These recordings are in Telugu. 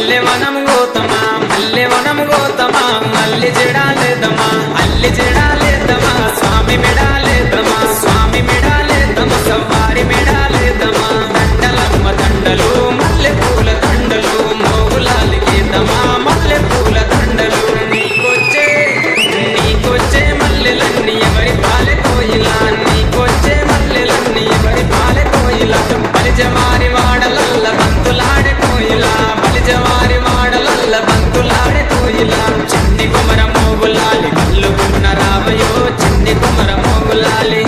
మల్లెవనం గోతమా మల్లెవనం గోతమా మల్లి జడాలేదమా అల్లి జడాలేదమా స్వామి మెడాలేదమా స్వామి మెడాలేదమా సవారి మెడాలేదమా దండలమ్మ దండలు మల్లె పూల దండలు మోగులాలికేదమా మల్లె పూల దండలు నీకొచ్చే మల్లెలన్నీ ఎవరి పాలె కోయిలా నీకొచ్చే మల్లెలన్నీ ఎవరి పాలె కోయిలా బలిజవారి వాడలల్ల బంతులాడే కోయిలా బలిజవారి వాడలల్ల బంతులాడే కోయిలా చిన్ని కుమర మోగులాలి కల్లుకున్న రామయో చిన్ని కుమర మోగులాలి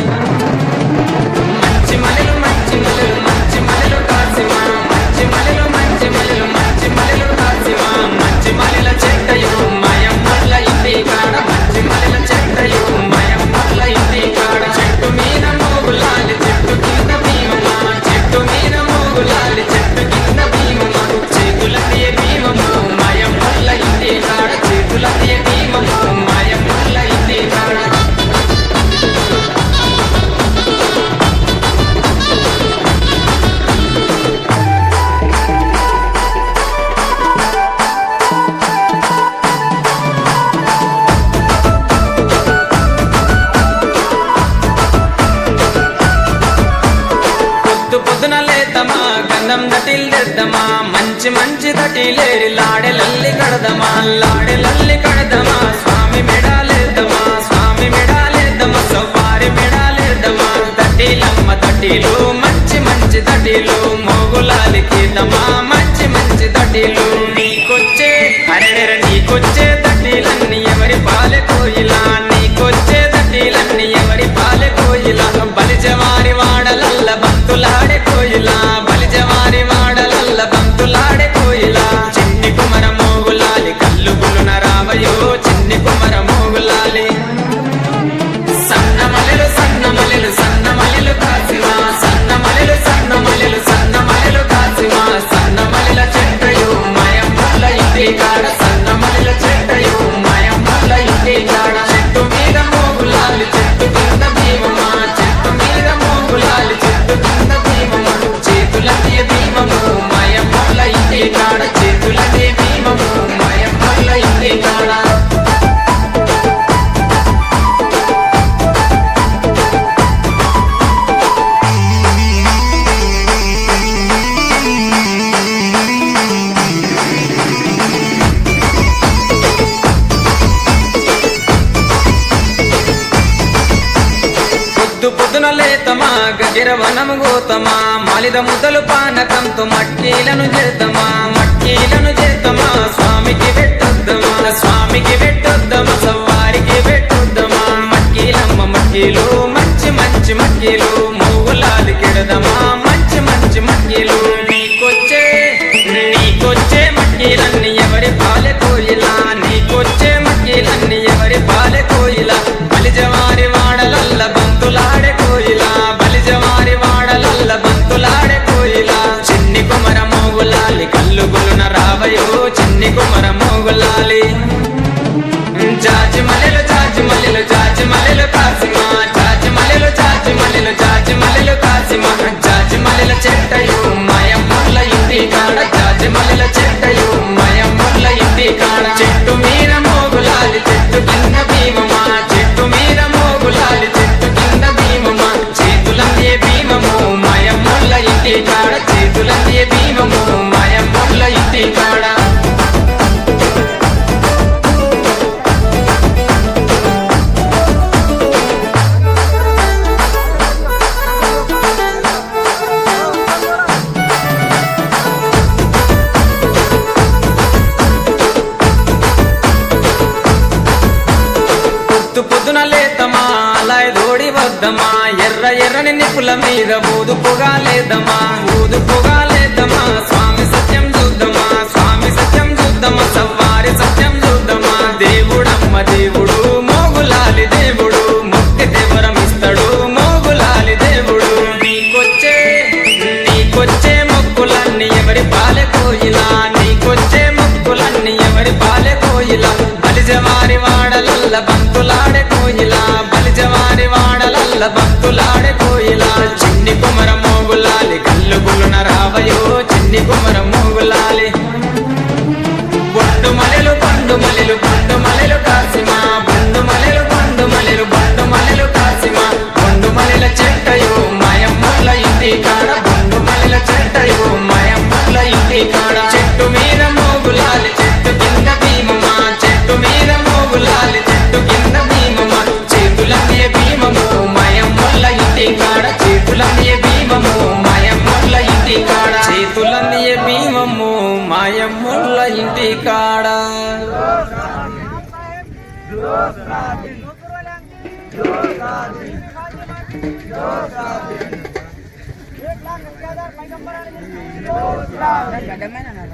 మంచి మలెలు మంచి మలెలు మంచి మలెలు కాసిమా మంచి మలెలు మంచి మలెలు మంచి మలెలు కాసిమా మంచి మలెల చెట్టయో మయమ్మల్ల ఇంటి కాడ మంచి మలెల చెట్టయో మయమ్మల్ల ఇంటి కాడ చెట్టు మీద మోగులాలి చెట్టు కింద భీమమా చెట్టు మీద మోగులాలి చెట్టు కింద భీమమా చేతులతీయ భీమము మయమ్మల్ల ఇంటి కాడ చేతులతీయ భీమము మయమ్మల్ల ఇంటి కాడ పొద్దున లేతమా గంధం దటిల్దెద్దమా మంచి మంచి దటిలేరి లాడెలల్లి కడదమా లాడెలల్లి కడదమా స్వామి మెడాలేద్దమా స్వామి మెడాలేద్దమా సవ్వారి మెడాలేద్దమా దటిలమ్మ దటిలు మంచి మంచి దటిలు మోగులాలికేదమా మంచి మంచి దటిలు నీకొచ్చే అరెరెర నీకొచ్చే దటిలన్నీ ఎవరి పాలె కోయిలా నీకొచ్చే దటిలన్నీ ఎవరి పాలె కోయిలా బలిజవారి వాడలల్ల బంతులాడే కోయిలా బలిజవారి వాడలల్ల బంతులాడే కోయిలా చిన్ని కుమర మోగులాలి కల్లుగులున రావయో చిన్ని కుమర మోగులాలి సన్న మలెలు సన్న మలెలు సన్న మలెలు కాసిమా సన్న మలెలు సన్న మలెలు సన్న మలెలు కాసిమా సన్న మలెల చెట్టయో మయమ్మల్ల ఇంటి కాడ సన్న మలెల చెట్టయో మయమ్మల్ల ఇంటి కాడ చెట్టు మీద మోగులాలి చెట్టు కింద భీమమా చెట్టు మీద మోగులాలి చెట్టు కింద భీమమా చేతులతీయ భీమము మయమ్మల్ల ఇంటి కాడ చేతులతీయ భీమము మయమ్మల్ల ఇంటి కాడ పొద్దున లేతమా గగిరవనము గోతమా మాలిద ముద్దలు పానకంతో మట్టీలను చేద్దామా మట్టీలను చేద్దామా స్వామికి పెట్టొద్దమా స్వామికి పెట్టొద్దమా సవ్వారికి పెట్టొద్దమా మట్టీలమ్మ మట్టీలు మంచి మంచి మట్టీలు మోగులాలి కెడదమా మంచి మంచి మట్టీలు నీకొచ్చే మట్టీలన్నీ ఎవరి పాలె కోయిలా నీకొచ్చే మట్టీలన్నీ ఎవరి పాలె కోయిలా బలిజవారి వాడలల్ల బంతులాడే కోయిలా బలిజవారి వాడలల్ల బంతులాడే కోయిలా చిన్ని కుమర మోగులాలి కల్లుగులున రావయో చిన్ని కుమర మోగులాలి జాజి మలెలు జాజి మలెలు జాజి మలెలు కాసిమా జాజి మలెలు జాజి మలెలు జాజి మలెలు కాసిమా జాజి మలెల చెట్టయో మయమ్మల్ల ఇంటి కాడ జాజి మలెల చెట్టయో మయమ్మల్ల ఇంటి కాడ చెట్టు మీద మోగులాలి చెట్టు కింద భీమమా చెట్టు మీద మోగులాలి చెట్టు కింద భీమమా చేతులన్నీ భీమము మయమ్మల్ల ఇంటి కాడ చేతులన్నీ భీమము మయమ్మల్ల ఇంటి కాడ పొద్దున లేతమా అలాయ్ దోడి వద్దమా ఎర్ర ఎర్రని నిప్పుల మీద ఊదు పొగాలేదమా ఊదు పొగాలేదమా స్వామి సత్యం చూద్దామా స్వామి సత్యం చూద్దామా సవ్వారి సత్యం చూద్దామా దేవుడమ్మ దేవుడు మోగులాలి దేవుడు మొక్కితే వరం ఇస్తాడు మోగులాలి దేవుడు నీకొచ్చే మొక్కులన్నీ ఎవరి పాలె కోయిలా నీకొచ్చే మొక్కులన్నీ ఎవరి పాలె కోయిలా బలిజవారి వాడలల్ల బంతులాడే కోయిలా బలిజవారి వాడలల్ల బంతులాడే కోయిలా చిన్ని కుమర మోగులాలి కల్లుగులున రావయో చిన్ని కుమర చేతులందియే భీమము మాయమ్మల ఇంటి కాడ చేతులందియే భీమము మాయమ్మల ఇంటి కాడ Bagaimana nak